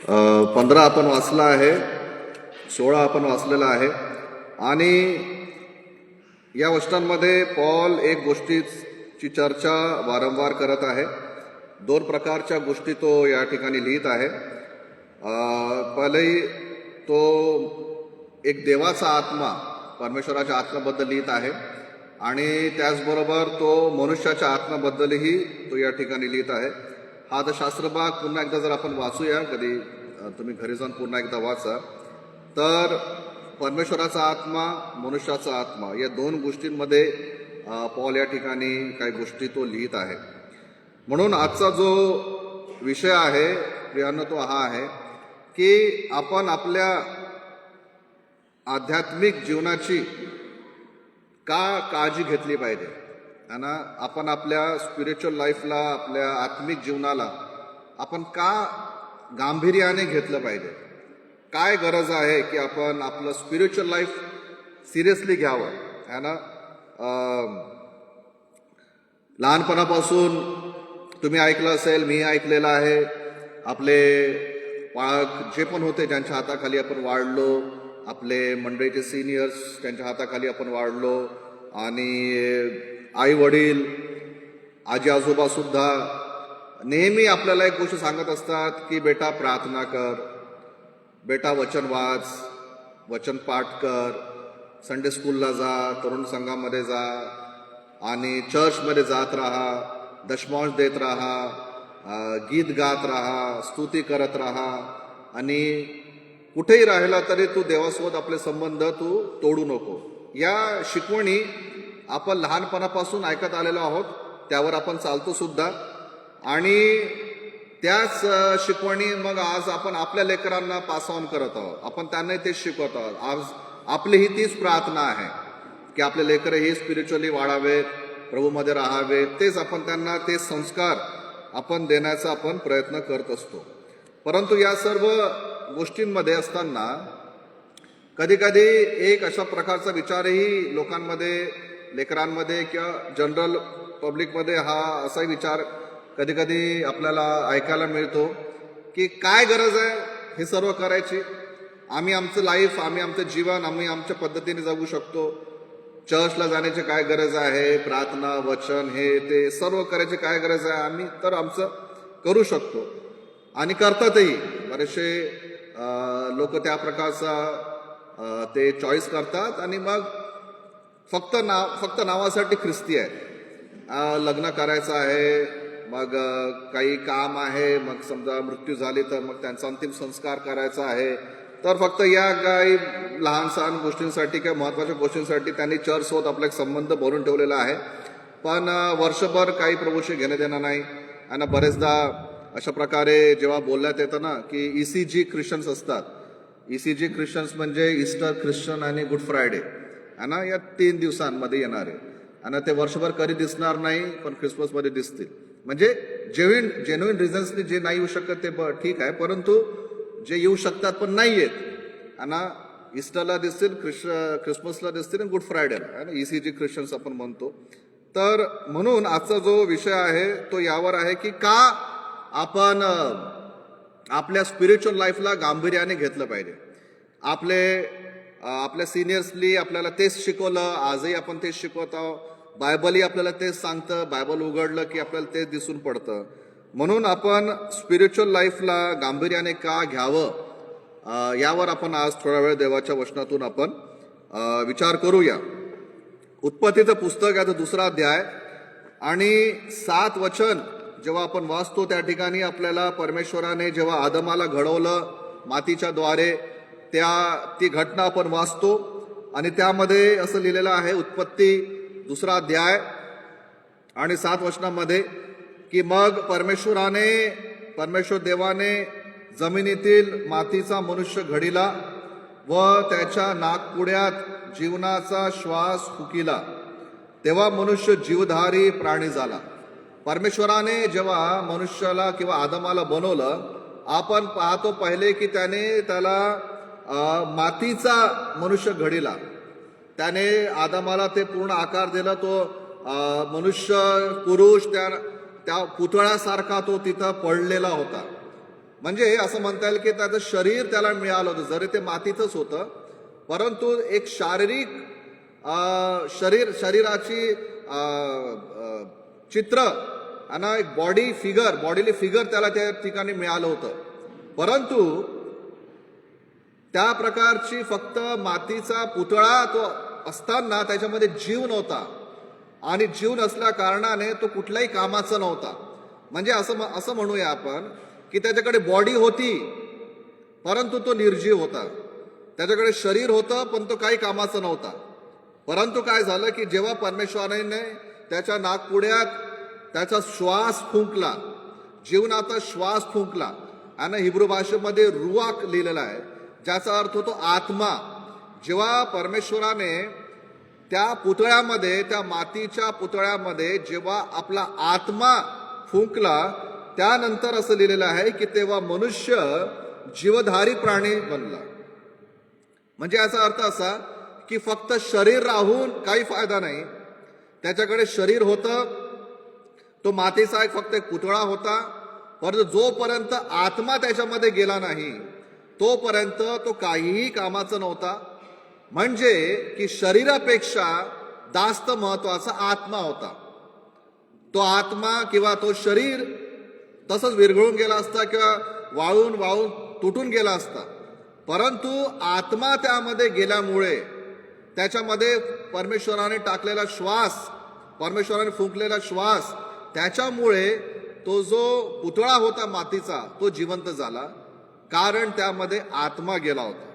15 आपण वाचला आहे, 16 आपण वाचलेला आहे. आणि या वचनांमध्ये पॉल एक गोष्टीची चर्चा वारंवार करत आहे. 2 प्रकारच्या गोष्टी तो या ठिकाणी लिहित आहे. पहिले तो एक देवाचा आत्मा, परमेश्वराच्या आत्म्याबद्दल लिहित आहे आणि त्याचबरोबर तो मनुष्याच्या आत्म्याबद्दलही तो या ठिकाणी लिहित आहे. हा तर शास्त्रभाग पुन्हा एकदा जर आपण वाचूया, कधी तुम्ही घरी जाऊन पुन्हा एकदा वाचा, तर परमेश्वराचा आत्मा, मनुष्याचा आत्मा या 2 गोष्टींमध्ये पॉल या ठिकाणी काही गोष्टी तो लिहित आहे. म्हणून आजचा जो विषय आहे प्रियांनो तो हा आहे की आपण आपल्या आध्यात्मिक जीवनाची का काळजी घेतली पाहिजे, है ना. आपण आपल्या स्पिरिच्युअल लाईफला, आपल्या आत्मिक जीवनाला आपण का गांभीर्याने घेतलं पाहिजे. काय गरज आहे की आपण आपलं स्पिरिच्युअल लाईफ सिरियसली घ्यावं, है ना. लहानपणापासून तुम्ही ऐकलं असेल, मी ऐकलेलं आहे, आपले पालक जे पण होते ज्यांच्या हाताखाली आपण वाढलो, आपले मंडळीचे सिनियर्स त्यांच्या हाताखाली आपण वाढलो, आणि आई वडील, आजी आजोबा सुद्धा नेहमी आपल्याला एक गोष्ट सांगत असतात की बेटा प्रार्थना कर, बेटा वचन वाच, वचन पाठ कर, संडे स्कूलला जा, तरुण संघामध्ये जा, आणि चर्चमध्ये जात राहा, दशमांश देत राहा, गीत गात राहा, स्तुती करत राहा, आणि कुठेही राहिला तरी तू देवासोबत आपले संबंध तू तोडू नको. या शिकवणी आपण लहानपणापासून ऐकत आलेलो आहोत, त्यावर आपण चालतो सुद्धा, आणि त्याच शिकवणी मग आज आपण आपल्या लेकरांना पास ऑन करत आहोत. आपण त्यांना तेच शिकवत आहोत. आज आपली ही तीच प्रार्थना आहे की आपले लेकरं ही स्पिरिच्युअली वाढावेत, प्रभूमध्ये राहावे. तेच आपण त्यांना ते संस्कार आपण देण्याचा आपण प्रयत्न करत असतो. परंतु या सर्व गोष्टींमध्ये असताना कधी कधी एक अशा प्रकारचा विचारही लोकांमध्ये, लेकरांमध्ये किंवा जनरल पब्लिकमध्ये हा असाही विचार कधी कधी आपल्याला ऐकायला मिळतो की काय गरज आहे हे सर्व करायची. आम्ही आमचं लाईफ, आम्ही आमचं जीवन आम्ही आमच्या पद्धतीने जगू शकतो. चर्चला जाण्याची काय गरज आहे, प्रार्थना, वचन, हे ते सर्व करायची काय गरज आहे, आम्ही तर आमचं करू शकतो. आणि करतातही. बरेचसे लोक त्या प्रकारचा ते चॉईस करतात आणि मग फक्त नावासाठी ख्रिस्ती आहे. लग्न करायचं आहे, मग काही काम आहे, मग समजा मृत्यू झाली तर मग त्यांचा अंतिम संस्कार करायचा आहे, तर फक्त या काही लहान सहान गोष्टींसाठी किंवा महत्त्वाच्या गोष्टींसाठी त्यांनी चर्चसोबत आपला एक संबंध बनवून ठेवलेला आहे. पण वर्षभर काही प्रभूशी घेणं देणं नाही. आणि बरेचदा अशा प्रकारे जेव्हा बोलण्यात येतं ना की ECG ख्रिश्चन्स असतात. ECG ख्रिश्चन्स म्हणजे ईस्टर ख्रिश्चन आणि गुड फ्रायडे, है ना. या 3 दिवसांमध्ये येणारे, आणि ते वर्षभर कधी दिसणार नाही, पण ख्रिसमसमध्ये दिसतील. म्हणजे जेन्युइन रिझन्सनी जे नाही येऊ शकत ते ठीक आहे, परंतु जे येऊ शकतात पण नाही येत, आणि ईस्टरला दिसतील, ख्रिसमसला दिसतील, आणि गुड फ्रायडेला, आणि ECG ख्रिश्चन्स आपण म्हणतो. तर म्हणून आजचा जो विषय आहे तो यावर आहे की का आपण आपल्या स्पिरिच्युअल लाईफला गांभीर्याने घेतलं पाहिजे. आपल्या सिनियर्सनी आपल्याला तेच शिकवलं, आजही आपण तेच शिकवत आहोत. बायबलही आपल्याला तेच सांगतं, बायबल उघडलं की आपल्याला तेच दिसून पडतं. म्हणून आपण स्पिरिच्युअल लाईफला गांभीर्याने का घ्यावं, यावर आपण आज थोडा वेळ देवाच्या वचनातून आपण विचार करूया. उत्पत्तीचं पुस्तक आहे, 2रा अध्याय आणि 7 वचन जेव्हा आपण वाचतो, त्या ठिकाणी आपल्याला परमेश्वराने जेव्हा आदमाला घडवलं मातीच्या द्वारे, ती घटना आपण वाचतो. आणि त्यामध्ये असं लिहिलेलं आहे, उत्पत्ती 2रा अध्याय आणि 7 वचनामध्ये, की मग परमेश्वर देवाने जमिनीतील मातीचा मनुष्य घडिला व त्याच्या नाकपुड्यात जीवनाचा श्वास फुकिला, तेव्हा मनुष्य जीवधारी प्राणी झाला. परमेश्वराने जेव्हा मनुष्याला किंवा आदमाला बनवलं, आपण पाहतो पहिले की त्याला मातीचा मनुष्य घडिला. त्याने आदमाला ते पूर्ण आकार दिला. तो मनुष्य पुरुष त्या पुतळ्यासारखा तो तिथं पडलेला होता. म्हणजे असं म्हणता येईल की त्याचं शरीर त्याला मिळालं होतं, जरी ते मातीतच होतं, परंतु एक शारीरिक शरीराची चित्र आणि एक बॉडीली फिगर त्याला त्या ठिकाणी मिळालं होतं. परंतु त्या प्रकारची फक्त मातीचा पुतळा तो असताना त्याच्यामध्ये जीव नव्हता, आणि जीव नसल्या कारणाने तो कुठल्याही कामाचा नव्हता. म्हणजे असं म्हणूया आपण की त्याच्याकडे बॉडी होती परंतु तो निर्जीव होता, त्याच्याकडे शरीर होतं पण तो काही कामाचा नव्हता. परंतु काय झालं की जेव्हा परमेश्वराने त्याच्या नाकपुड्यात त्याचा श्वास फुंकला, जीवनाचा श्वास फुंकला, आणि हिब्रू भाषेमध्ये रुआक लिहिलेला आहे, ज्याचा अर्थ होतो आत्मा. जेव्हा परमेश्वराने त्या पुतळ्यामध्ये, त्या मातीच्या पुतळ्यामध्ये जेव्हा आपला आत्मा फुंकला, त्यानंतर असं लिहिलेलं आहे की तेव्हा मनुष्य जीवधारी प्राणी बनला. म्हणजे याचा अर्थ असा की फक्त शरीर राहून काही फायदा नाही. त्याच्याकडे शरीर होतं, तो मातीचा फक्त एक पुतळा होता, परंतु जोपर्यंत आत्मा त्याच्यामध्ये गेला नाही तोपर्यंत तो काहीही कामाचा नव्हता. म्हणजे की शरीरापेक्षा जास्त महत्वाचा आत्मा होता. तो आत्मा किंवा तो शरीर तसंच विरघळून गेला असता किंवा वाळून वाळून तुटून गेला असता, परंतु आत्मा त्यामध्ये गेल्यामुळे, त्याच्यामध्ये परमेश्वराने टाकलेला श्वास, परमेश्वराने फुंकलेला श्वास, त्याच्यामुळे तो जो पुतळा होता मातीचा तो जिवंत झाला, कारण त्यामध्ये आत्मा गेला होता.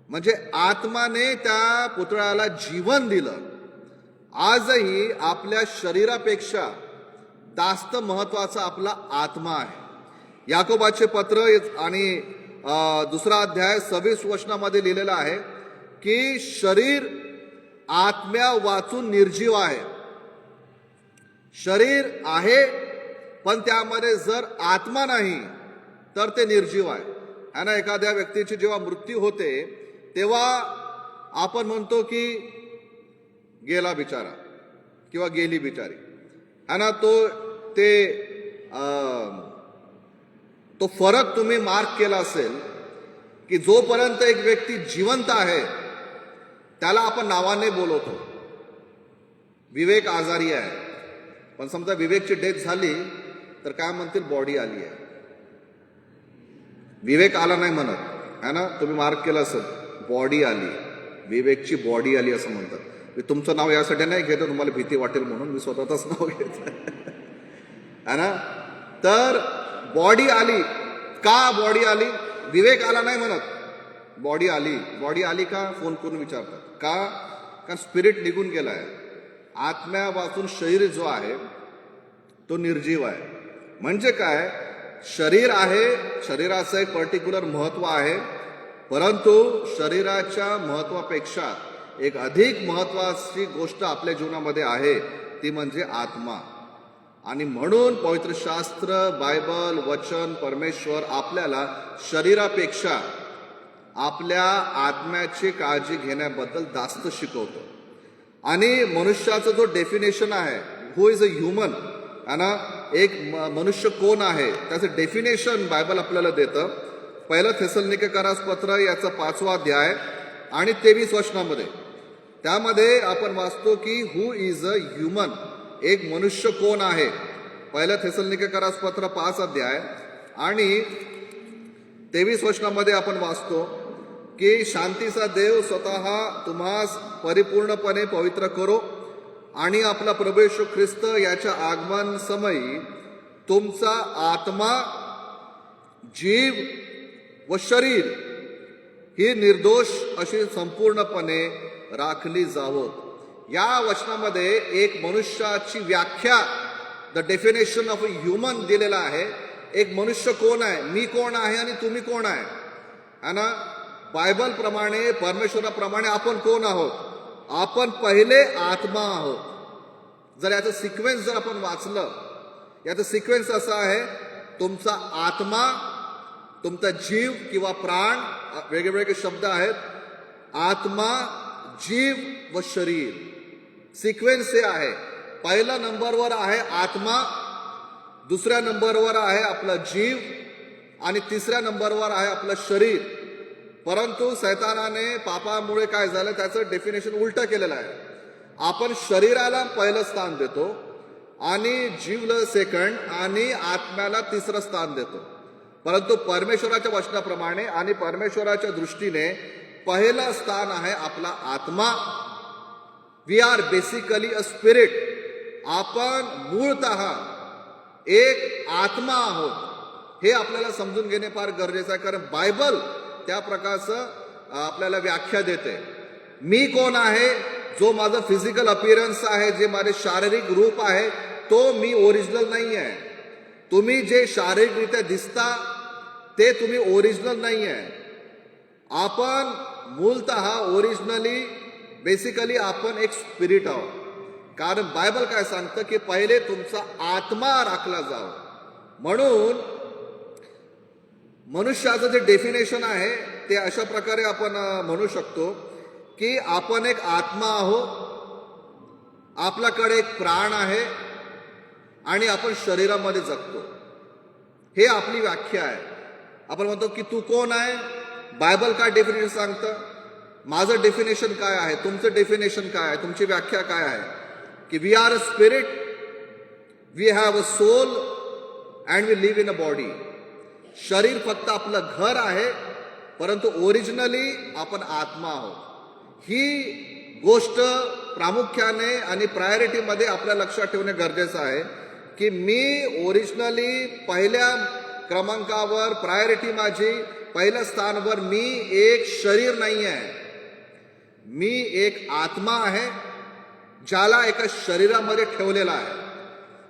म्हणजे आत्माने त्या पुतळ्याला जीवन दिलं. आजही आपल्या शरीरापेक्षा जास्त महत्वाचा आपला आत्मा आहे. याकोबाचे पत्र आणि 2 अध्याय 26 वचनामध्ये लिहिलेलं आहे की शरीर आत्म्या वाचून निर्जीव आहे. शरीर आहे पण त्यामध्ये जर आत्मा नाही तर ते निर्जीव आहे. आणि एखाद्या व्यक्तीची जेव्हा मृत्यू होते तेव्हा आपण म्हणतो की गेला बिचारा किंवा गेली बिचारी, आणि तो फरक तुम्ही मार्क केला असेल की जोपर्यंत एक व्यक्ती जिवंत आहे त्याला आपण नावाने बोलवतो. विवेक आजारी आहे, पण समजा विवेकची डेथ झाली तर काय म्हणतील, बॉडी आली आहे. विवेक आला नाही म्हणत है ना, तुम्ही मार्क केलं असेल, बॉडी आली, विवेकची बॉडी आली असं म्हणतात. मी तुमचं नाव यासाठी नाही घेतो, तुम्हाला भीती वाटेल म्हणून मी स्वतःच नाव घेतो है ना. तर बॉडी आली. का बॉडी आली? विवेक आला नाही म्हणत, बॉडी आली. बॉडी आली का फोन करून विचारतात. का? कारण स्पिरिट निघून गेलाय. आत्म्यापासून शरीर जो आहे तो निर्जीव आहे. म्हणजे काय, शरीर आहे, शरीराचं एक पर्टिक्युलर महत्व आहे, परंतु शरीराच्या महत्वापेक्षा एक अधिक महत्वाची गोष्ट आपल्या जीवनामध्ये आहे, ती म्हणजे आत्मा. आणि म्हणून पवित्र शास्त्र, बायबल, वचन, परमेश्वर आपल्याला शरीरापेक्षा आपल्या आत्म्याची काळजी घेण्याबद्दल जास्त शिकवतो. आणि मनुष्याचं जो डेफिनेशन आहे, हु इज अ ह्युमन, एक मनुष्य कोण आहे, त्याचं डेफिनेशन बायबल आपल्याला देतं. 1 थेसलोनिकेकरास पत्र याचा 5वा अध्याय आणि 23 वचनामध्ये, त्यामध्ये आपण वाचतो की हु इज अ ह्युमन, एक मनुष्य कोण आहे. 1 थेसलोनिकेकरास पत्र 5 अध्याय आणि 23 वचनामध्ये आपण वाचतो की शांतीचा देव स्वतः तुम्हास परिपूर्णपणे पवित्र करो आणि आपला प्रभू येशू ख्रिस्त याच्या आगमन समयी तुमचा आत्मा, जीव व शरीर ही निर्दोष अशी संपूर्णपणे राखली जावोत. या वचनामध्ये एक मनुष्याची व्याख्या, the definition of a human दिलेला आहे. एक मनुष्य कोण आहे, मी कोण आहे आणि तुम्ही कोण आहे, है ना. बायबल प्रमाणे, परमेश्वराप्रमाणे आपण कोण आहोत? आपण पहिले आत्मा आहोत. जर याचं सिक्वेन्स जर आपण वाचलं, याचं सिक्वेन्स असा आहे, तुमचा आत्मा, तुमचा जीव किंवा प्राण, वेगवेगळे शब्द आहेत, आत्मा, जीव व शरीर. सिक्वेन्स हे आहे. पहिल्या नंबरवर आहे आत्मा, दुसऱ्या नंबरवर आहे आपला जीव, आणि तिसऱ्या नंबरवर आहे आपलं शरीर. परंतु सैतानाने पापामुळे काय झालं, त्याचं डेफिनेशन उलटं केलेलं आहे. आपण शरीराला पहिलं स्थान देतो आणि जीवला सेकंड आणि आत्म्याला तिसरं स्थान देतो. परंतु परमेश्वराच्या वचनाप्रमाणे आणि परमेश्वराच्या दृष्टीने पहिलं स्थान आहे आपला आत्मा. We are basically a spirit. आपण मूळतः एक आत्मा आहोत. हे आपल्याला समजून घेणे फार गरजेचं आहे, कारण बायबल त्या प्रकारचं आपल्याला व्याख्या देते. मी कोण आहे, जो माझं फिजिकल अपीयरन्स आहे, जे माझे शारीरिक रूप आहे, तो मी ओरिजिनल नाही आहे. तुम्ही जे शारीरिकरित्या दिसता ते तुम्ही ओरिजिनल नाही आहे. आपण मूलतः ओरिजिनली बेसिकली आपण एक स्पिरिट आहोत. कारण बायबल काय सांगतं की पहिले तुमचा आत्मा राखला जावा. म्हणून मनुष्याचं जे डेफिनेशन आहे ते अशा प्रकारे आपण म्हणू शकतो की आपण एक आत्मा आहोत, आपल्याकडे एक प्राण आहे आणि आपण शरीरामध्ये जगतो. हे आपली व्याख्या आहे. आपण म्हणतो की तू कोण आहे, बायबल काय डेफिनेशन सांगतं, माझं डेफिनेशन काय आहे, तुमचं डेफिनेशन काय आहे, तुमची व्याख्या काय आहे. की we are a spirit, we have a soul and we live in a body. शरीर फक्त आपलं घर आहे, परंतु ओरिजिनली आपण आत्मा आहोत. ही गोष्ट प्रामुख्याने आणि प्रायोरिटीमध्ये आपल्या लक्षात ठेवणे गरजेचं आहे की मी ओरिजिनली पहिल्या क्रमांकावर, प्रायोरिटी माझी पहिल्या स्थानावर मी एक शरीर नाही आहे, मी एक आत्मा आहे ज्याला एका शरीरामध्ये ठेवलेला आहे.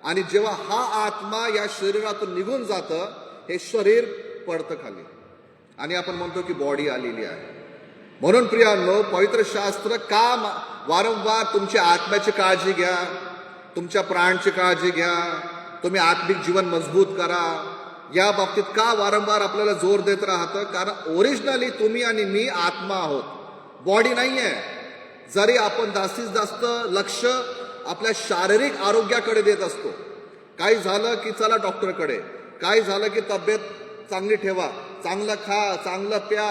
आणि जेव्हा हा आत्मा या शरीरातून निघून जातं, हे शरीर पडतं खाली आणि आपण म्हणतो की बॉडी आलेली आहे. म्हणून प्रियांनो, पवित्र शास्त्र का वारंवार तुमच्या आत्म्याची काळजी घ्या, तुमच्या प्राणची काळजी घ्या, तुम्ही आत्मिक जीवन मजबूत करा, या बाबतीत का वारंवार आपल्याला जोर देत राहतं. कारण ओरिजिनली तुम्ही आणि मी आत्मा आहोत, बॉडी नाही आहे. जरी आपण जास्तीत जास्त लक्ष आपल्या शारीरिक आरोग्याकडे देत असतो, काही झालं की चला डॉक्टरकडे, काही झालं की तब्येत चांगली ठेवा, चांगलं खा, चांगलं प्या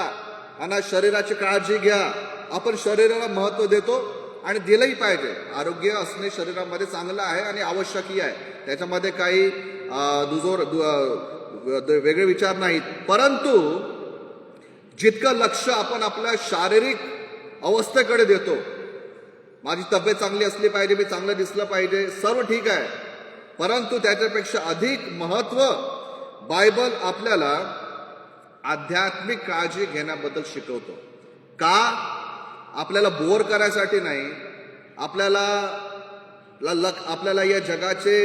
आणि शरीराची काळजी घ्या, आपण शरीराला महत्त्व देतो आणि दिलंही पाहिजे. आरोग्य असणे शरीरामध्ये चांगलं आहे आणि आवश्यकही आहे, त्याच्यामध्ये काही वेगळे विचार नाहीत. परंतु जितकं लक्ष आपण आपल्या शारीरिक अवस्थेकडे देतो, माझी तब्येत चांगली असली पाहिजे, मी चांगलं दिसलं पाहिजे, सर्व ठीक आहे, परंतु त्याच्यापेक्षा अधिक महत्त्व बायबल आपल्याला आध्यात्मिक काळजी घेण्याबद्दल शिकवतो. का? आपल्याला बोर करायसाठी नाही, आपल्याला या जगाचे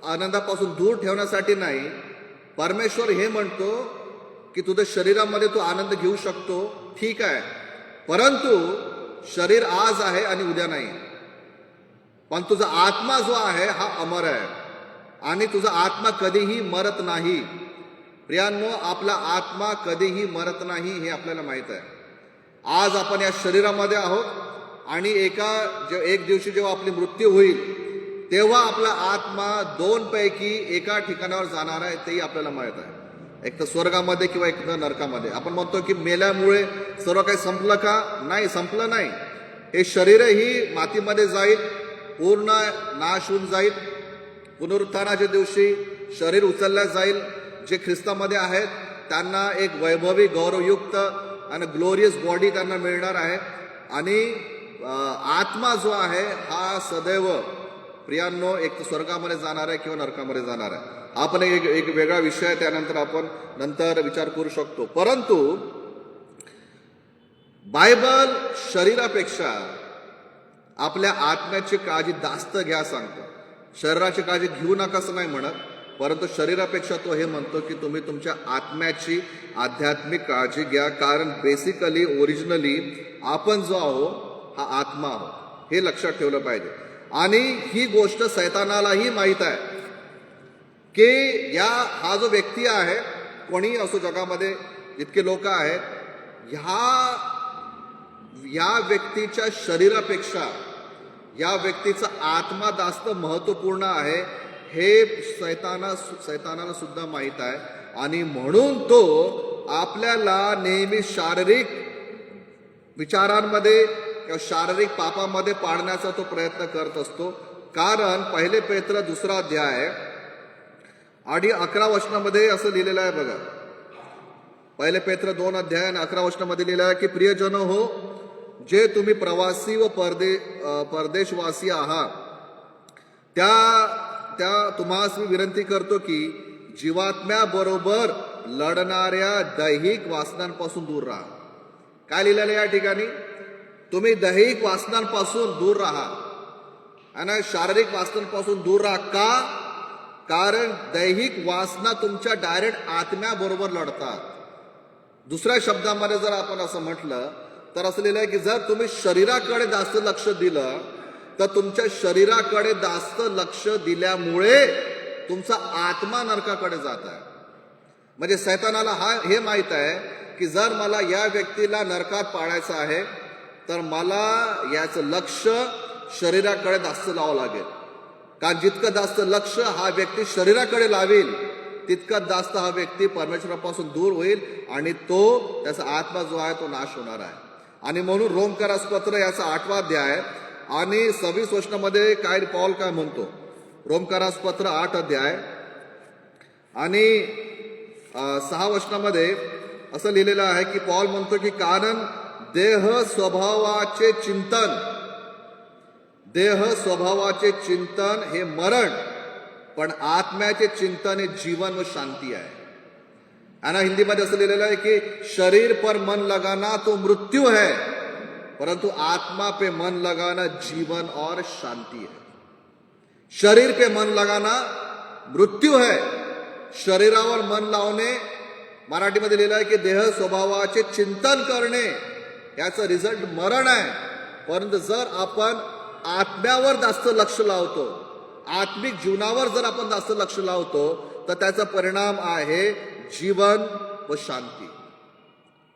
आनंदापासून दूर ठेवण्यासाठी नाही. परमेश्वर हे म्हणतो की तुझ्या शरीरामध्ये तू आनंद घेऊ शकतो, ठीक आहे, परंतु शरीर आज आहे आणि उद्या नाही. पण तुझा आत्मा जो आहे हा अमर आहे आणि तुझा आत्मा कधीही मरत नाही. प्रियांनो, आपला आत्मा कधीही मरत नाही हे आपल्याला माहित आहे. आज आपण या शरीरामध्ये आहोत आणि एक दिवशी जेव्हा आपली मृत्यू होईल तेव्हा आपला आत्मा दोन पैकी एका ठिकाणावर जाणार आहे, तेही आपल्याला माहित आहे. एक तर स्वर्गामध्ये किंवा एक तर नरकामध्ये. आपण म्हणतो की मेल्यामुळे सर्व काही संपलं का? नाही, संपलं नाही. हे शरीरही मातीमध्ये जाईल, पूर्ण नाश होऊन जाईल. पुनरुत्थानाच्या दिवशी शरीर उचलल्या जाईल. जे ख्रिस्तामध्ये आहेत त्यांना एक वैभवी, गौरवयुक्त आणि ग्लोरियस बॉडी त्यांना मिळणार आहे. आणि आत्मा जो आहे हा सदैव प्रियांनो एक तर स्वर्गामध्ये जाणार आहे किंवा नरकामध्ये जाणार आहे. आपण एक वेगळा विषय आहे, त्यानंतर आपण नंतर विचार करू शकतो. परंतु बायबल शरीरापेक्षा आपल्या आत्म्याची काळजी जास्त घ्या सांगतो. शरीराची काळजी घेऊ नका असं नाही म्हणत, परंतु शरीरापेक्षा तो हे म्हणतो की तुम्ही तुमच्या आत्म्याची आध्यात्मिक काळजी घ्या. कारण बेसिकली ओरिजिनली आपण जो आहोत हा आत्मा आहोत, हे लक्षात ठेवलं पाहिजे. आणि ही गोष्ट सैतानालाही माहीत आहे की हा जो व्यक्ती आहे, कोणीही असो जगामध्ये जितके लोक आहेत, या व्यक्तीच्या शरीरापेक्षा या व्यक्तीचा आत्मा जास्त महत्त्वपूर्ण आहे. हे सैतानाला सुद्धा माहीत आहे, आणि म्हणून तो आपल्याला नेहमी शारीरिक विचारांमध्ये किंवा शारीरिक पापामध्ये पाडण्याचा तो प्रयत्न करत असतो. कारण 1 पेत्र 2 अध्याय आणि 11 वचनामध्ये असं लिहिलेलं आहे बघा. 1 पेत्र 2 अध्याय आणि 11 वचनामध्ये लिहिलं आहे की प्रियजन हो, जे तुम्ही प्रवासी व परदेशवासी आहात, त्या तुम्हास मी विनंती करतो की जीवात्म्याबरोबर लढणाऱ्या दैहिक वासनांपासून दूर राहा. काय लिहिलेलं या ठिकाणी? तुम्ही दैहिक वासनांपासून दूर राहा आणि शारीरिक वासनांपासून दूर राहा. का? कारण दैहिक वासना तुमच्या डायरेक्ट आत्म्याबरोबर लढतात. दुसऱ्या शब्दामध्ये जर आपण असं म्हटलं तर असं लिहिलं आहे की जर तुम्ही शरीराकडे जास्त लक्ष दिलं तर तुमच्या शरीराकडे जास्त लक्ष दिल्यामुळे तुमचा आत्मा नरकाकडे जात आहे. म्हणजे सैतानाला हे माहित आहे की जर मला या व्यक्तीला नरकात पाडायचं आहे तर मला याचं लक्ष शरीराकडे जास्त लावावं लागेल. कारण जितकं जास्त लक्ष हा व्यक्ती शरीराकडे लावेल तितकं जास्त हा व्यक्ती परमेश्वरापासून दूर होईल आणि त्याचा आत्मा जो आहे तो नाश होणार आहे. आणि म्हणून रोमकरास पत्र याचा 8 अध्याय आणि 26 वचनामध्ये पौल काय म्हणतो? रोमकरास पत्र 8 अध्याय आणि 6 वचनामध्ये असं लिहिलेलं आहे की पौल म्हणतो की कारण देह स्वभावाचे चिंतन हे मरण, पण आत्म्याचे चिंतन हे जीवन व शांती आहे. आणि हिंदीमध्ये असं लिहिलेलं आहे की शरीर पर मन लगाना तो मृत्यू है, परंतु आत्मा पे मन लगाना जीवन और शांति है. शरीर पे मन लगाना मृत्यू है, शरीरावर मन लावणे, मराठीमध्ये लिहिलं आहे की देह स्वभावाचे चिंतन करणे, याचा रिझल्ट मरण आहे. परंतु जर आपण आत्म्यावर जास्त लक्ष लावतो, आत्मिक जीवनावर जर आपण जास्त लक्ष लावतो तर त्याचा परिणाम आहे जीवन व शांती.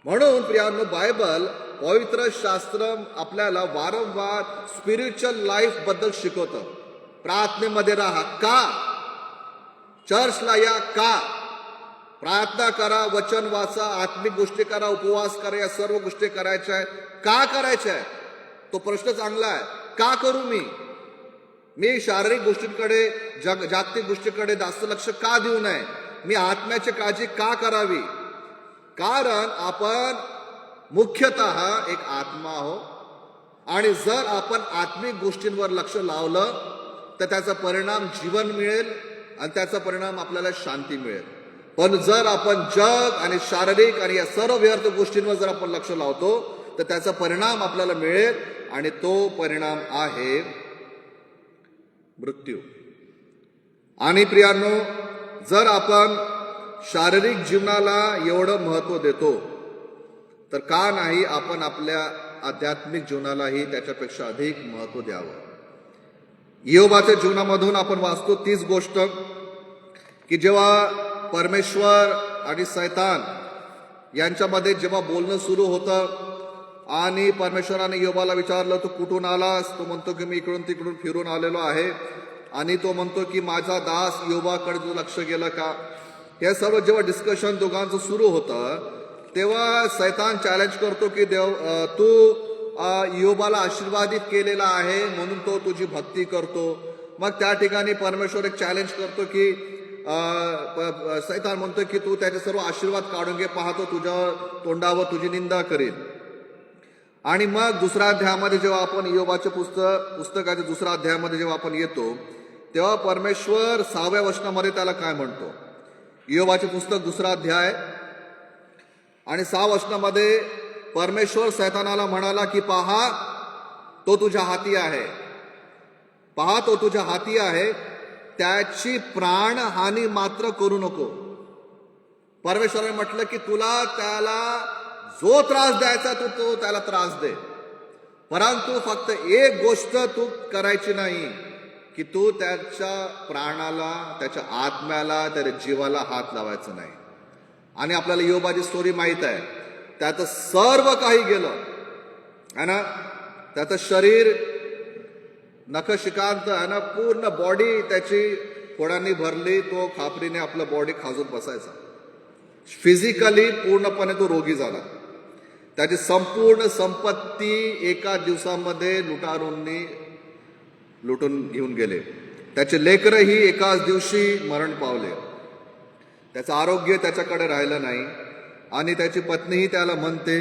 म्हणून प्रियांनो, बायबल पवित्र शास्त्र आपल्याला वारंवार स्पिरिच्युअल लाईफ बद्दल शिकवतं. प्रार्थनेमध्ये राहा. का? चर्चला या. का? प्रार्थना करा, वचन वाचा, आत्मिक गोष्टी करा, उपवास करा, या सर्व गोष्टी करायच्या आहेत. का करायच्या आहे? तो प्रश्न चांगला आहे. का करू मी शारीरिक गोष्टींकडे जागतिक गोष्टीकडे जास्त लक्ष का देऊ नये? मी आत्म्याची काळजी का करावी? कारण आपण मुख्यतः एक आत्मा आहो, आणि जर आपण आत्मिक गोष्टींवर लक्ष लावलं तर त्याचा परिणाम जीवन मिळेल आणि त्याचा परिणाम आपल्याला शांती मिळेल. पण जर आपण जग आणि शारीरिक आणि या सर्व व्यर्थ गोष्टींवर जर आपण लक्ष लावतो तर त्याचा परिणाम आपल्याला मिळेल, आणि तो परिणाम आहे मृत्यू. आणि प्रियांनो, जर आपण शारीरिक जीवनाला एवढं महत्व देतो तर का नाही आपण आपल्या आध्यात्मिक जीवनालाही त्याच्यापेक्षा अधिक महत्व द्यावं. योबाच्या जीवनामधून आपण वाचतो तीच गोष्ट की जेव्हा परमेश्वर आणि सैतान यांच्यामध्ये जेव्हा बोलणं सुरू होतं आणि परमेश्वराने योबाला विचारलं तू कुठून आलास? तो म्हणतो की मी इकडून तिकडून फिरून आलेलो आहे. आणि तो म्हणतो की माझा दास योबाकडे तुझं लक्ष गेलं का? हे सर्व जेव्हा डिस्कशन दोघांचं सुरू होतं तेव्हा सैतान चॅलेंज करतो की तू योबाला आशीर्वादित केलेला आहे म्हणून तो तुझी भक्ती करतो. मग त्या ठिकाणी परमेश्वर एक चॅलेंज करतो की सैतान म्हणतो की तू त्याचे सर्व आशीर्वाद काढून घे, पाहतो तुझ्या तोंडावर तुझी निंदा करेल. आणि मग 2 अध्यायामध्ये जेव्हा आपण योबाच्या पुस्तकाच्या 2 अध्यायामध्ये जेव्हा आपण येतो तेव्हा परमेश्वर 6व्या वचनामध्ये त्याला काय म्हणतो? योबाचे पुस्तक 2 अध्याय आणि 6 वचनामध्ये परमेश्वर सैतानाला म्हणाला की पहा तो तुझ्या हाती आहे, पहा तो तुझ्या हाती आहे, त्याची प्राणहानी मात्र करू नको. परमेश्वराने म्हटलं की तुला त्याला जो त्रास द्यायचा तो त्याला त्रास दे, परंतु फक्त एक गोष्ट तू करायची नाही की तू त्याच्या प्राणाला, त्याच्या आत्म्याला, त्याच्या जीवाला हात लावायचा नाही. आणि आपल्याला योबाची स्टोरी माहित आहे. त्याचं सर्व काही गेलं है ना, त्याचं शरीर नखशिकांत है ना, पूर्ण बॉडी त्याची फोडांनी भरली, तो खापरीने आपलं बॉडी खाजून बसायचा. फिजिकली पूर्णपणे तो रोगी झाला. त्याची संपूर्ण संपत्ती एका दिवसामध्ये लुटारूंनी लुटून घेऊन गेले. त्याचे लेकरही एकाच दिवशी मरण पावले. त्याचं आरोग्य त्याच्याकडे राहिलं नाही आणि त्याची पत्नीही त्याला म्हणते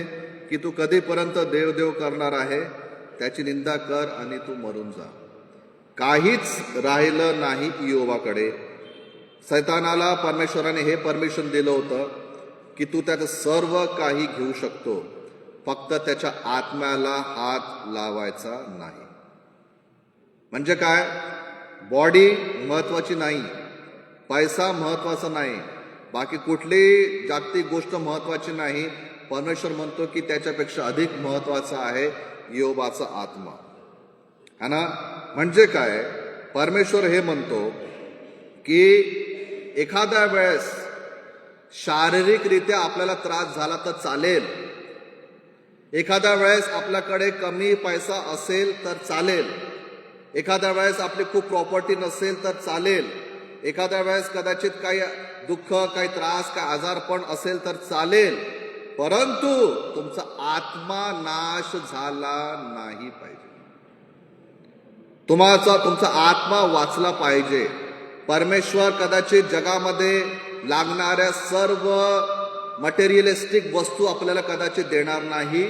की तू कधीपर्यंत देवदेव करणार आहे, त्याची निंदा कर आणि तू मरून जा. काहीच राहिलं नाही इयोबाकडे. सैतानाला परमेश्वराने हे परमिशन दिलं होतं की तू त्याचं सर्व काही घेऊ शकतो, फक्त त्याच्या आत्म्याला हात लावायचा नाही. म्हणजे काय? बॉडी महत्वाची नाही, पैसा महत्वाचा नाही, बाकी कुठलीही जागतिक गोष्ट महत्वाची नाही. परमेश्वर म्हणतो की त्याच्यापेक्षा अधिक महत्वाचा आहे इयोबाचा आत्मा. है ना? म्हणजे काय? परमेश्वर हे म्हणतो की एखाद्या वेळेस शारीरिकरित्या आपल्याला त्रास झाला तर चालेल, एखाद्या वेळेस आपल्याकडे कमी पैसा असेल तर चालेल, एखाद्या वेळेस आपली खूप प्रॉपर्टी नसेल तर चालेल, एखाद्या वेळेस कदाचित काही दुःख, काही त्रास, काही आजारपण असेल तर चालेल, परंतु तुमचा आत्मा नाश झाला नाही पाहिजे. तुमचा आत्मा वाचला पाहिजे. परमेश्वर कदाचित जगामध्ये लागणाऱ्या सर्व मटेरियलिस्टिक वस्तू आपल्याला कदाचित देणार नाही.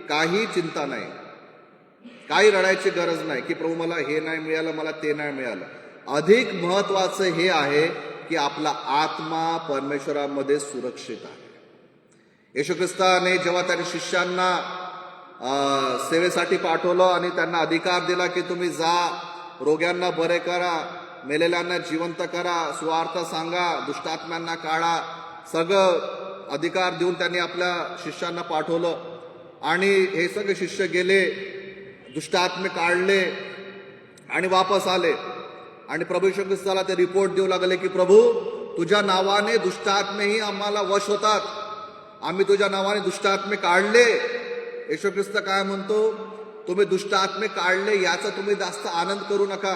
काही चिंता नाही, काही रडायची गरज नाही की प्रभू मला हे नाही मिळालं, मला ते नाही मिळालं. अधिक महत्वाचं हे आहे की आपला आत्मा परमेश्वरामध्ये सुरक्षित आहे. येशू ख्रिस्ताने जेव्हा त्याने शिष्यांना सेवेसाठी पाठवलं आणि त्यांना अधिकार दिला की तुम्ही जा, रोग्यांना बरे करा, मेलेल्यांना जिवंत करा, सुवार्ता सांगा, दुष्टात्म्यांना काढा, सगळं अधिकार देऊन त्यांनी आपल्या शिष्यांना पाठवलं. आणि हे सगळे शिष्य गेले, दुष्टात्मे काढले आणि वापस आले. आणि प्रभू येशू ख्रिस्ताला ते रिपोर्ट देऊ लागले की प्रभू, तुझ्या नावाने दुष्टात्मेही आम्हाला वश होतात, आम्ही तुझ्या नावाने दुष्टात्मे काढले. येशू ख्रिस्त काय म्हणतो? तुम्ही दुष्टात्मे काढले याचा तुम्ही जास्त आनंद करू नका,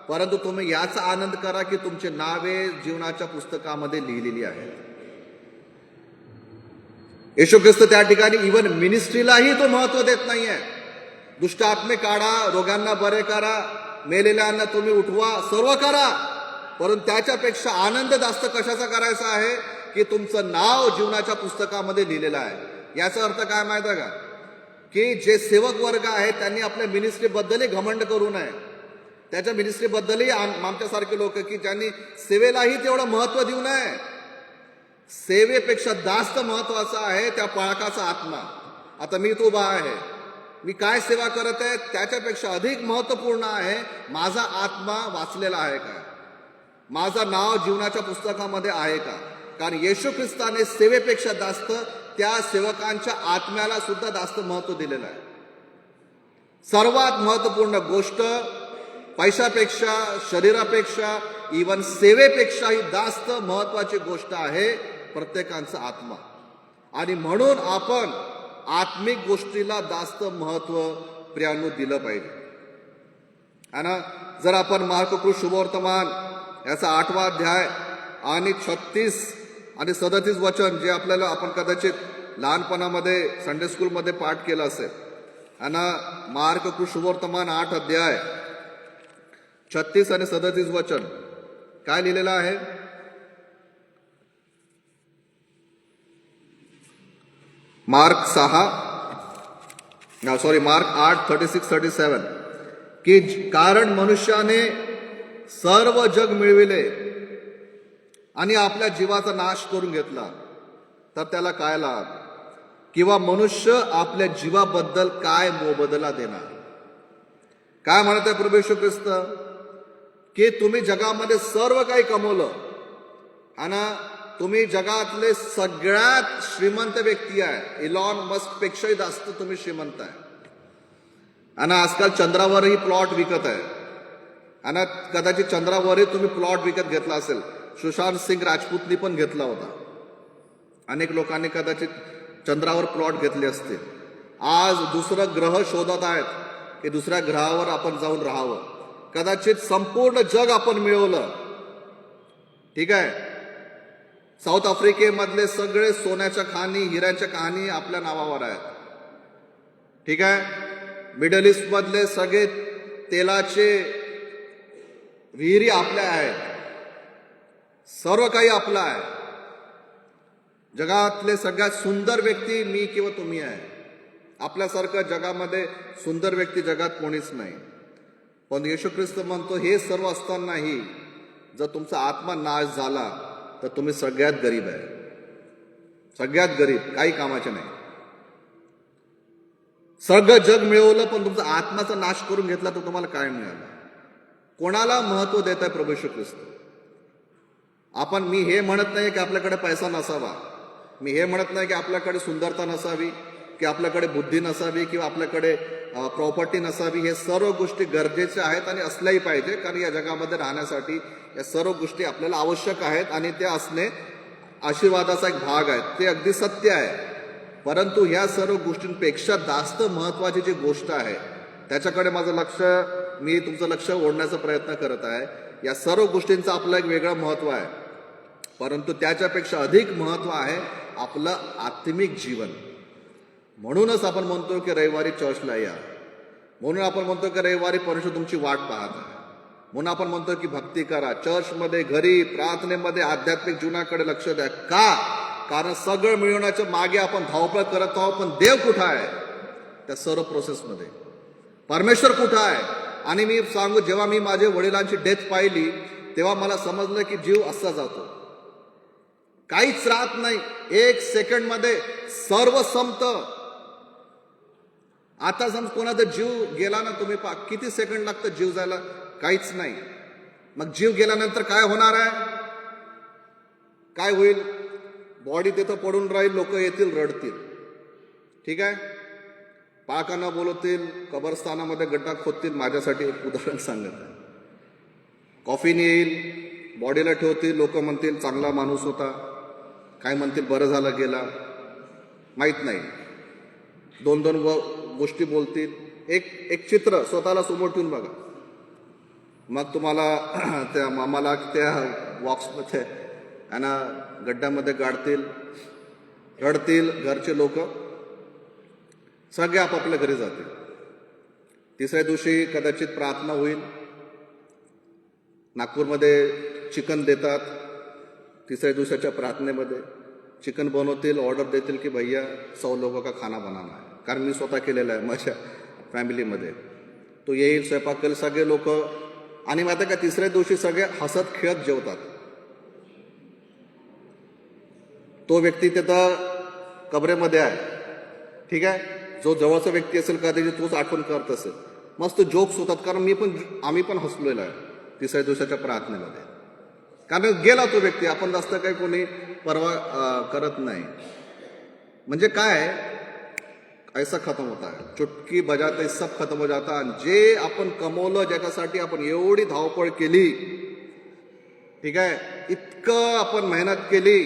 परंतु तुम्ही याचा आनंद करा की तुमचे नावे जीवनाच्या पुस्तकामध्ये लिहिलेली आहेत. येशू ख्रिस्त त्या ठिकाणी इव्हन मिनिस्ट्रीलाही तो महत्व देत नाहीये. दुष्टात्मे काढा, रोगांना बरे करा, मेलेल्यांना तुम्ही उठवा, सर्व करा, परंतु त्याच्यापेक्षा आनंद जास्त कशाचा करायचा आहे की तुमचं नाव जीवनाच्या पुस्तकामध्ये लिहिलेलं आहे. याचा अर्थ काय माहिती आहे का? की जे सेवक वर्ग आहे त्यांनी आपल्या मिनिस्ट्रीबद्दलही घमंड करू नये. त्याच्या मिनिस्ट्रीबद्दलही आमच्यासारखे लोक की ज्यांनी सेवेलाही तेवढं महत्व देऊ नये. सेवेपेक्षा जास्त महत्वाचा आहे त्या पाळकाचा आत्मा. आता मी तो उभा आहे, मी काय सेवा करत आहे त्याच्यापेक्षा अधिक महत्वपूर्ण आहे माझा आत्मा वाचलेला आहे का, माझं नाव जीवनाच्या पुस्तकामध्ये आहे का. कारण येशू ख्रिस्ताने सेवेपेक्षा जास्त त्या सेवकांच्या आत्म्याला सुद्धा जास्त महत्व दिलेलं आहे. सर्वात महत्वपूर्ण गोष्ट पैशापेक्षा, शरीरापेक्षा, इवन सेवेपेक्षाही जास्त महत्वाची गोष्ट आहे प्रत्येकाचा आत्मा. आणि म्हणून आपण आत्मिक गोष्टीला जास्त महत्व प्रियांनो दिलं पाहिजे. आणि जर आपण मार्ककृत शुभवर्तमान याचा 8वा अध्याय आणि 36 आणि 37 वचन जे आपल्याला आपण कदाचित लहानपणामध्ये संडे स्कूलमध्ये पाठ केलं असेल. आणि मार्ककृत शुभवर्तमान 8 अध्याय 36 आणि 37 वचन काय लिहिलेलं आहे? मार्क 8:36-37 की कारण मनुष्याने सर्व जग मिळविले आणि आपल्या जीवाचा नाश करून घेतला तर त्याला काय लाभ, किंवा मनुष्य आपल्या जीवाबद्दल काय मोबदला देणार. काय म्हणत आहे प्रभू येशू ख्रिस्त की तुम्ही जगामध्ये सर्व काही कमवलं आणि तुम्ही जगातले सगळ्यात श्रीमंत व्यक्ती आहे, इलॉन मस्क पेक्षाही जास्त तुम्ही श्रीमंत आहे. आणि आजकाल चंद्रावरही प्लॉट विकत आहे. आणि कदाचित चंद्रावरही तुम्ही प्लॉट विकत घेतला असेल. सुशांत सिंग राजपूतनी पण घेतला होता. अनेक लोकांनी कदाचित चंद्रावर प्लॉट घेतले असतील. आज दुसरं ग्रह शोधत आहेत की दुसऱ्या ग्रहावर आपण जाऊन राहावं. कदाचित संपूर्ण जग आपण मिळवलं ठीक आहे. साऊथ आफ्रिकेमधले सगळे सोन्याच्या खाणी, हिऱ्याच्या खाणी आपल्या नावावर आहेत. ठीक आहे. मिडल ईस्ट मधले सगळे तेलाचे विहिरी आपल्या आहेत. सर्व काही आपलं आहे. जगातले सगळ्यात सुंदर व्यक्ती मी किंवा तुम्ही आहे. आपल्यासारखं जगामध्ये सुंदर व्यक्ती जगात कोणीच नाही. पण येशू ख्रिस्त म्हणतो हे सर्व असतानाही जर तुमचा आत्मा नाश झाला तर तुम्ही सगळ्यात गरीब आहे. सगळ्यात गरीब, काही कामाचे नाही. सगळं जग मिळवलं पण तुमचा आत्माचा नाश करून घेतला तर तुम्हाला काय मिळालं? कोणाला महत्व देत आहे प्रभू येशू ख्रिस्त? मी हे म्हणत नाही की आपल्याकडे पैसा नसावा, मी हे म्हणत नाही की आपल्याकडे सुंदरता नसावी, की आपल्याकडे बुद्धी नसावी, किंवा आपल्याकडे प्रॉपर्टी नसावी. हे सर्व गोष्टी गरजेच्या आहेत आणि असल्याही पाहिजे, कारण या जगामध्ये राहण्यासाठी या सर्व गोष्टी आपल्याला आवश्यक आहेत आणि त्या असणे आशीर्वादाचा एक भाग आहे. ते अगदी सत्य आहे. परंतु ह्या सर्व गोष्टींपेक्षा जास्त महत्वाची जी गोष्ट आहे त्याच्याकडे मी तुमचं लक्ष ओढण्याचा प्रयत्न करत आहे. या सर्व गोष्टींचं आपलं एक वेगळं महत्व आहे, परंतु त्याच्यापेक्षा अधिक महत्व आहे आपलं आत्मिक जीवन. म्हणूनच आपण म्हणतो की रविवारी चर्चला या. म्हणून आपण म्हणतो की रविवारी परमेश्वर तुमची वाट पाहत आहे. म्हणून आपण म्हणतो की भक्ती करा, चर्चमध्ये, घरी, प्रार्थनेमध्ये, आध्यात्मिक जीवनाकडे लक्ष द्या. का? कारण सगळं मिळवण्याच्या मागे आपण धावपळ करत आहोत, पण देव कुठं आहे त्या सर्व प्रोसेसमध्ये? परमेश्वर कुठं आहे? आणि मी सांगू, जेव्हा मी माझ्या वडिलांची डेथ पाहिली तेव्हा मला समजलं की जीव असा जातो, काहीच राहत नाही. 1 सेकंडमध्ये सर्व संपतं. आता समज कोणाचा जीव गेला ना, तुम्ही किती सेकंड लागतं जीव जायला? काहीच नाही. मग जीव गेल्यानंतर काय होणार आहे? काय होईल? बॉडी तिथं पडून राहील, लोक येतील, रडतील. ठीक आहे. पाकांना बोलवतील, कबरस्थानामध्ये गड्डा खोदतील. माझ्यासाठी एक उदाहरण सांगत आहे. कॉफीन येईल, बॉडीला ठेवतील, लोक म्हणतील चांगला माणूस होता, काय म्हणतील बरं झालं गेला, माहीत नाही. 2-2 गोष्टी बोलतील. एक चित्र स्वतःला समोर ठेवून बघा. मग तुम्हाला त्या मामाला त्या बॉक्समध्ये आणि गड्ड्यामध्ये गाडतील, रडतील. घरचे लोक सगळे आपापल्या घरी जातील. तिसऱ्या दिवशी कदाचित प्रार्थना होईल. नागपूरमध्ये चिकन देतात. तिसऱ्या दिवसाच्या प्रार्थनेमध्ये चिकन बनवतील, ऑर्डर देतील की भैया 100 लोगों का खाना बनाना है. कारण मी स्वतः केलेला आहे माझ्या फॅमिलीमध्ये. तो येईल, स्वयंपाक करेल, सगळे लोक. आणि माहिती का, तिसऱ्या दिवशी सगळे हसत खेळत जेवतात. तो व्यक्ती तिथं कबरेमध्ये आहे. ठीक आहे. जो जवळचा व्यक्ती असेल कदाचित तोच आठवण करत असेल. मस्त जोक्स होतात, कारण आम्ही पण हसलेलो आहे तिसऱ्या दिवसाच्या प्रार्थनेमध्ये. कारण गेला तो व्यक्ती, आपण जास्त काही कोणी परवा करत नाही. म्हणजे काय, ऐसा खतम होता है, चुटकी बजाते सब खतम हो जाता. आणि जे आपण कमवलं, ज्याच्यासाठी आपण एवढी धावपळ केली, ठीक आहे, इतकं आपण मेहनत केली,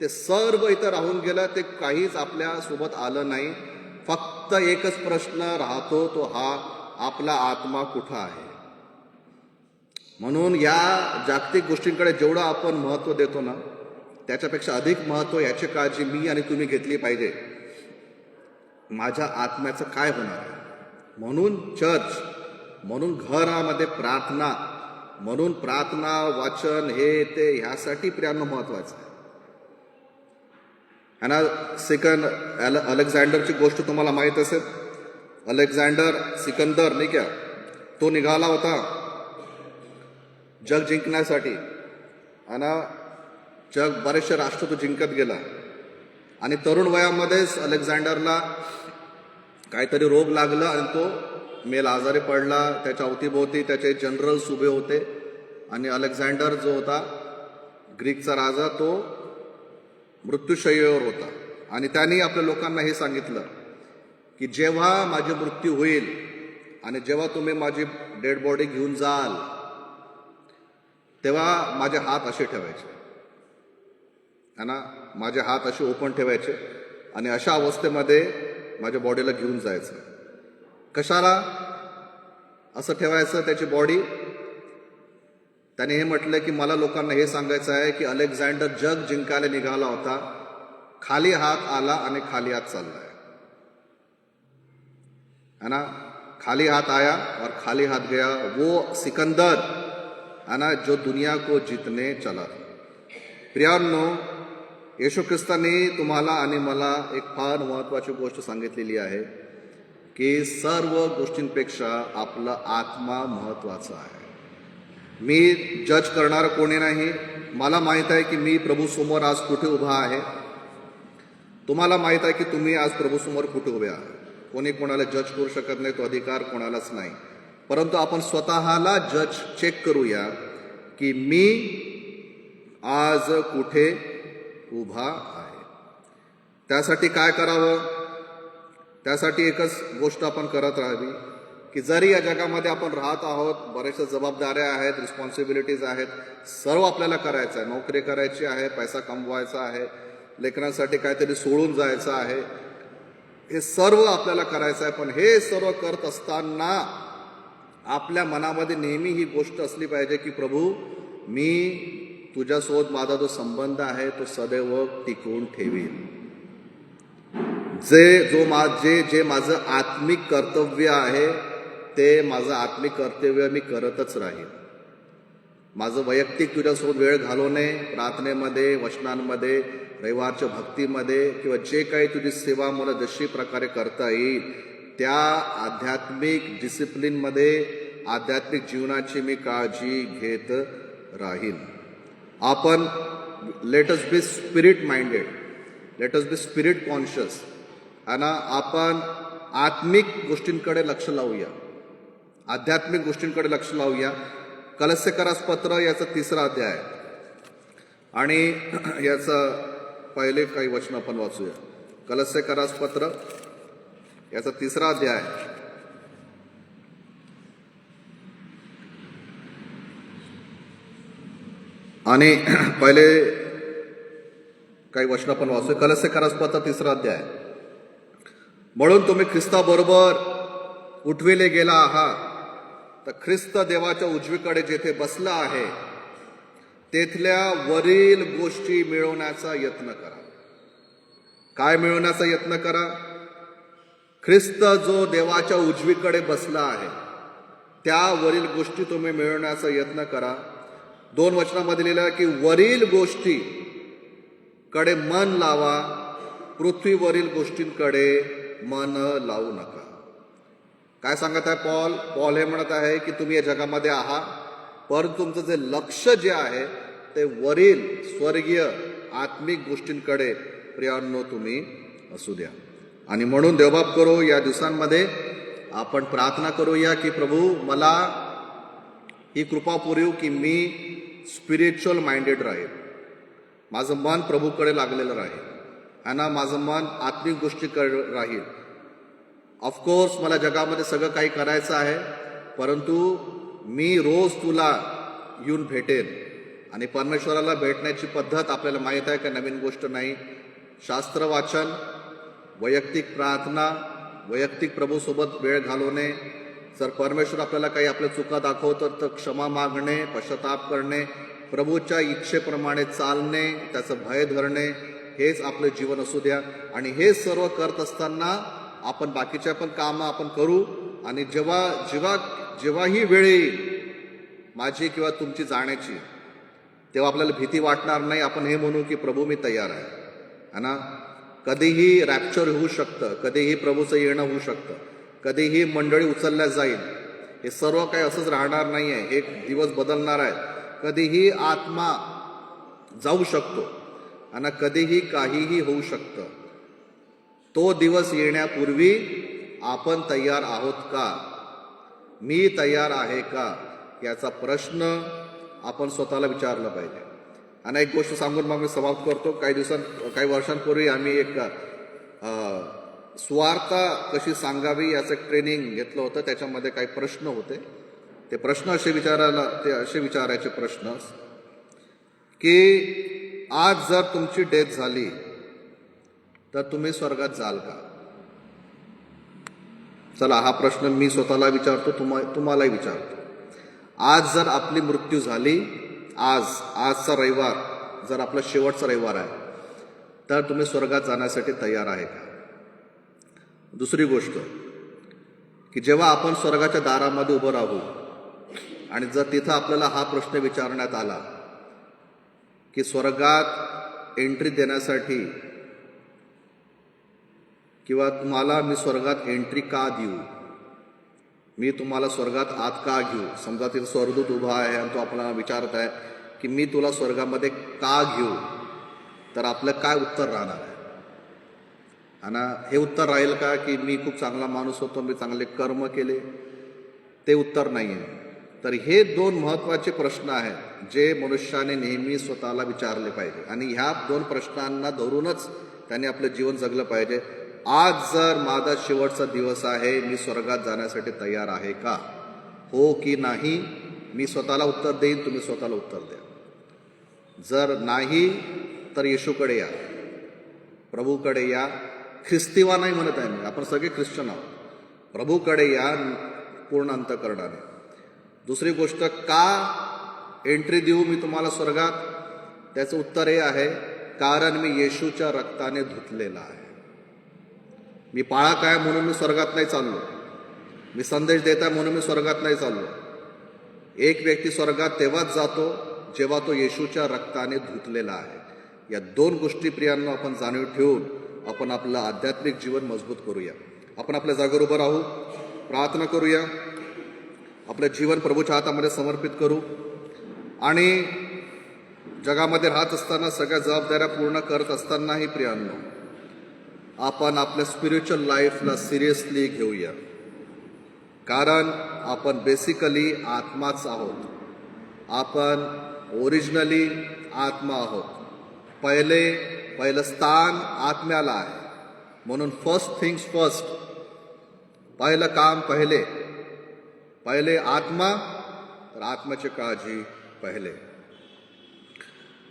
ते सर्व इथं राहून गेलं. ते काहीच आपल्या सोबत आलं नाही. फक्त एकच प्रश्न राहतो, तो हा, आपला आत्मा कुठं आहे? म्हणून या जागतिक गोष्टींकडे जेवढं आपण महत्व देतो ना, त्याच्यापेक्षा अधिक महत्व याची काळजी मी आणि तुम्ही घेतली पाहिजे. माझ्या आत्म्याचं काय होणार आहे? म्हणून चर्च, म्हणून घरामध्ये प्रार्थना, म्हणून प्रार्थना, वाचन, हे ते ह्यासाठी प्रियांनो महत्वाचं आहे. आणि सेकंड अलेक्झांडरची गोष्ट तुम्हाला माहीत असेल. अलेक्झांडर सिकंदर नाही का, तो निघाला होता जग जिंकण्यासाठी. आणि जग बरेचसे राष्ट्र तो जिंकत गेला. आणि तरुण वयामध्येच अलेक्झांडरला काहीतरी रोग लागला आणि तो मेला, आजारी पडला. त्याच्या अवतीभोवती त्याचे जनरल्स उभे होते. आणि अलेक्झांडर जो होता ग्रीकचा राजा, तो मृत्यूशय्येवर होता. आणि त्यांनी आपल्या लोकांना हे सांगितलं की जेव्हा माझी मृत्यू होईल आणि जेव्हा तुम्ही माझी डेड बॉडी घेऊन जाल, तेव्हा माझे हात असे ठेवायचे, है ना, माझे हात असे ओपन ठेवायचे आणि अशा अवस्थेमध्ये माझ्या बॉडीला घेऊन जायचं. कशाला असं ठेवायचं? त्याची बॉडी त्याने हे म्हटलं की मला लोकांना हे सांगायचं आहे की अलेक्झांडर जग जिंकायला निघाला होता, खाली हात आला आणि खाली हात चाललाय, है ना. खाली हात आया और खाली हात गया. वो सिकंदर है ना जो दुनिया को जीतने चला. प्रियांनो, येशू ख्रिस्तांनी तुम्हाला आणि मला एक फार महत्त्वाची गोष्ट सांगितलेली आहे की सर्व गोष्टींपेक्षा आपला आत्मा महत्त्वाचा आहे. मी जज करणार कोणी नाही. मला माहीत आहे की मी प्रभूसमोर आज कुठे उभा आहे. तुम्हाला माहीत आहे की तुम्ही आज प्रभूसमोर कुठे उभे आहात. कोणी कोणाला जज करू शकत नाही, तो अधिकार कोणालाच नाही. परंतु आपण स्वतःला जज चेक करूया की मी आज कुठे उभा आहे. त्यासाठी काय करावं? त्यासाठी एकच गोष्ट आपण करत राहावी की जरी या जगामध्ये आपण राहत आहोत, बऱ्याचशा जबाबदाऱ्या आहेत, रिस्पॉन्सिबिलिटीज आहेत, सर्व आपल्याला करायचं आहे. नोकरी करायची आहे, पैसा कमवायचा आहे, लेकरांसाठी काहीतरी सोडून जायचं आहे, हे सर्व आपल्याला करायचं आहे. पण हे सर्व करत असताना आपल्या मनामध्ये नेहमी ही गोष्ट असली पाहिजे की प्रभू, मी तुझ्यासोबत माझा जो संबंध आहे तो सदैव टिकवून ठेवीन. जे माझं आत्मिक कर्तव्य आहे ते माझं आत्मिक कर्तव्य मी करतच राहीन. माझं वैयक्तिक तुझ्यासोबत वेळ घालवणे, प्रार्थनेमध्ये, वचनांमध्ये, रविवारच्या भक्तीमध्ये किंवा जे काही तुझी सेवा मला जशी प्रकारे करता येईल त्या आध्यात्मिक डिसिप्लिनमध्ये, आध्यात्मिक जीवनाची मी काळजी घेत राहीन. आपण लेट अस बी स्पिरिट माइंडेड, लेट अस बी स्पिरिट कॉन्शियस, आणि आपण आत्मिक गोष्टींकडे लक्ष लावूया, आध्यात्मिक गोष्टींकडे लक्ष लावूया. कलस्सेकरास पत्र याचा 3रा अध्याय आणि याचं पहिले काही वचन आपण वाचूया. कलस्सेकरास पत्र याचा 3रा अध्याय आणि पहिले काही वचन आपण वाचूया. कलस्सेकरास पत्र 3रा अध्याय. म्हणून तुम्ही ख्रिस्ताबरोबर उठविले गेला आहात, तर ख्रिस्त देवाच्या उजवीकडे जेथे बसला आहे तेथल्या वरील गोष्टी मिळवण्याचा यत्न करा. काय मिळवण्याचा यत्न करा? ख्रिस्त जो देवाच्या उजवीकडे बसला आहे त्या वरील गोष्टी तुम्ही मिळवण्याचा यत्न करा. 2 वचनामध्ये लिहिलं की वरील गोष्टी कडे मन लावा, पृथ्वीवरील गोष्टींकडे मन लावू नका. काय सांगत आहे पॉल? हे म्हणत आहे की तुम्ही या जगामध्ये आहात, परंतु तुमचं जे लक्ष जे आहे ते वरील स्वर्गीय आत्मिक गोष्टींकडे प्रियांनो तुम्ही असू द्या. आणि म्हणून देवबाप करो, या दिवसांमध्ये आपण प्रार्थना करूया की प्रभू, मला ही कृपा पुरव की मी स्पिरिच्युअल माइंडेड राहील, माझं मन प्रभूकडे लागलेलं राहील, आणि माझं मन आत्मिक गोष्टीकडे राहील. ऑफकोर्स मला जगामध्ये सगळं काही करायचं आहे, परंतु मी रोज तुला येऊन भेटेन. आणि परमेश्वराला भेटण्याची पद्धत आपल्याला माहीत आहे का? नवीन गोष्ट नाही. शास्त्र वाचन, वैयक्तिक प्रार्थना, वैयक्तिक प्रभूसोबत वेळ घालवणे. जर परमेश्वर आपल्याला काही आपल्या चुका दाखवतात तर क्षमा मागणे, पश्चाताप करणे, प्रभूच्या इच्छेप्रमाणे चालणे, त्याचं भय धरणे, हेच आपलं जीवन असू द्या. आणि हे सर्व करत असताना आपण बाकीच्या पण कामं आपण करू. आणि जेव्हाही वेळ येईल माझी किंवा तुमची जाण्याची, तेव्हा आपल्याला भीती वाटणार नाही. आपण हे म्हणू की प्रभू मी तयार आहे, है ना. कधीही रॅप्चर होऊ शकतं, कधीही प्रभूचं येणं होऊ शकतं, कधीही मंडळी उचलल्या जाईल. हे सर्व काही असंच राहणार नाही आहे. एक दिवस बदलणार आहे. कधीही आत्मा जाऊ शकतो आणि कधीही काहीही होऊ शकतं. तो दिवस येण्यापूर्वी आपण तयार आहोत का? मी तयार आहे का? याचा प्रश्न आपण स्वतःला विचारला पाहिजे. आणि एक गोष्ट सांगून मग मी समाप्त करतो. काही वर्षांपूर्वी आम्ही एक स्वार्थ कशी सांगावी याचं एक ट्रेनिंग घेतलं होतं. त्याच्यामध्ये काही प्रश्न होते. ते प्रश्न असे विचारायचे प्रश्न की आज जर तुमची डेथ झाली तर तुम्ही स्वर्गात जाल का? चला, हा प्रश्न मी स्वतःला विचारतो, तुम्हालाही विचारतो. आज जर आपली मृत्यू झाली, आजचा रविवार जर आपला शेवटचा रविवार आहे, तर तुम्ही स्वर्गात जाण्यासाठी तयार आहे का? दुसरी गोष्ट की जेव्हा आपण स्वर्गाच्या दारामध्ये उभं राहू आणि जर तिथं आपल्याला हा प्रश्न विचारण्यात आला की स्वर्गात एंट्री देण्यासाठी किंवा तुम्हाला मी स्वर्गात एंट्री का देऊ, मी तुम्हाला स्वर्गात आत का घेऊ, समजा तिथं स्वर्गदूत उभा आहे आणि तो आपल्याला विचारत आहे की मी तुला स्वर्गामध्ये का घेऊ, तर आपलं काय उत्तर राहणार आहे? आणि हे उत्तर राहील का की मी खूप चांगला माणूस होतो, मी चांगले कर्म केले? ते उत्तर नाही आहे. तर हे दोन महत्त्वाचे प्रश्न आहेत जे मनुष्याने नेहमी स्वतःला विचारले पाहिजे आणि ह्या दोन प्रश्नांना धरूनच त्याने आपलं जीवन जगलं पाहिजे. आज जर माझा शेवटचा दिवस आहे, मी स्वर्गात जाण्यासाठी तयार आहे का, हो की नाही? मी स्वतःला उत्तर देईन, तुम्ही स्वतःला उत्तर द्या. जर नाही तर येशूकडे या, प्रभूकडे या. ख्रिस्तीवा नाही म्हणत आहे मी, आपण सगळे ख्रिश्चन आहोत. प्रभूकडे या पूर्ण अंतःकरणाने. दुसरी गोष्ट, का एंट्री देऊ मी तुम्हाला स्वर्गात? त्याचं उत्तर हे आहे, कारण मी येशूच्या रक्ताने धुतलेला आहे. मी पाळा काय म्हणून मी स्वर्गात नाही चाललो, मी संदेश देत आहे म्हणून मी स्वर्गात नाही चाललो. एक व्यक्ती स्वर्गात तेव्हाच जातो जेव्हा तो येशूच्या रक्ताने धुतलेला आहे. या दोन गोष्टी प्रियांनो आपण जाणीव ठेवून आपण आपलं आध्यात्मिक जीवन मजबूत करूया. आपण आपल्या जागेवर उभं राहू, प्रार्थना करूया, आपलं जीवन प्रभूच्या हातामध्ये समर्पित करू आणि जगामध्ये राहत असताना सगळ्या जबाबदाऱ्या पूर्ण करत असतानाही प्रियांनो आपण आपल्या स्पिरिच्युअल लाईफला सिरियसली घेऊया. कारण आपण बेसिकली आत्माच आहोत. आपण ओरिजिनली आत्मा आहोत. पहिलं स्थान आत्म्याला आहे. म्हणून फर्स्ट थिंग्स फर्स्ट, पहिलं काम पहिले आत्मा, तर आत्म्याची काळजी पहिले.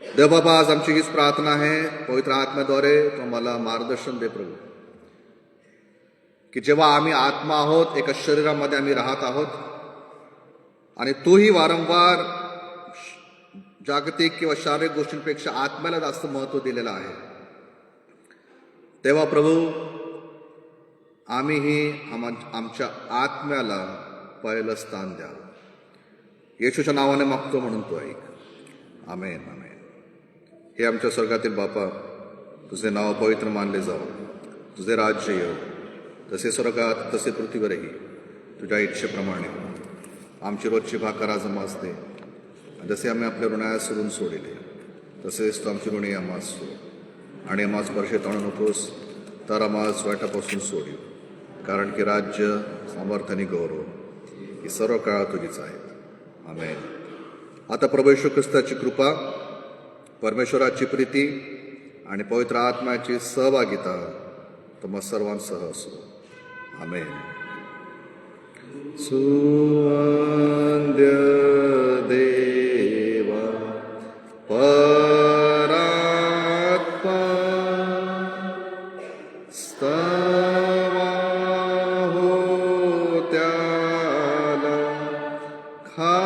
देव बाबा, आज आमची हीच प्रार्थना आहे, पवित्र आत्म्याद्वारे तो मला मार्गदर्शन दे प्रभू, की जेव्हा आम्ही आत्मा आहोत, एका शरीरामध्ये आम्ही राहत आहोत आणि तूही वारंवार जागतिक किंवा शारीरिक गोष्टींपेक्षा आत्म्याला जास्त महत्त्व दिलेलं आहे. तेव्हा प्रभू आम्हीही आमच्या आत्म्याला पहिलं स्थान द्यावं. येशूच्या नावाने मागतो म्हणून तो ऐक. आमेन आमेन. हे आमच्या स्वर्गातील बापा, तुझे नाव पवित्र मानले जावं, तुझे राज्य येऊ, जसे स्वर्गात तसे पृथ्वीवरही तुझ्या इच्छेप्रमाणे. आमची रोजची भाकर आज आम्हास दे, जसे आम्ही आपल्या ऋणायास सोडून सोडिले तसेच तू आमची ऋणी आम्हास सोड, आणि आम्हास वर्षेत आणू नकोस, तर आम्हास वाईटापासून सोडीव. कारण की राज्य, सामर्थ्य आणि गौरव ही सर्व काळ तुझीच आहेत. आमेन. आता प्रभू येशू ख्रिस्ताची कृपा, परमेश्वराची प्रीती आणि पवित्र आत्म्याची सहभागिता तुम्हा सर्वांसह असो. आमेन. सुवंद्य देवा परात्मा, स्तवा हो त्याला खालीवा,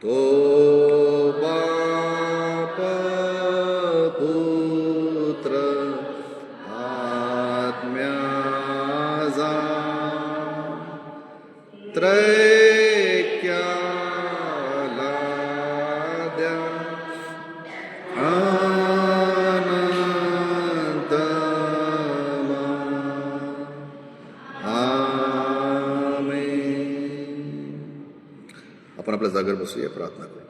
तो बाप पुत्र आत्म्याचा त्रैक्याला द्या अनंतमा. आमेन. आपण आपल्या जागेवर बसूया, प्रार्थना करू.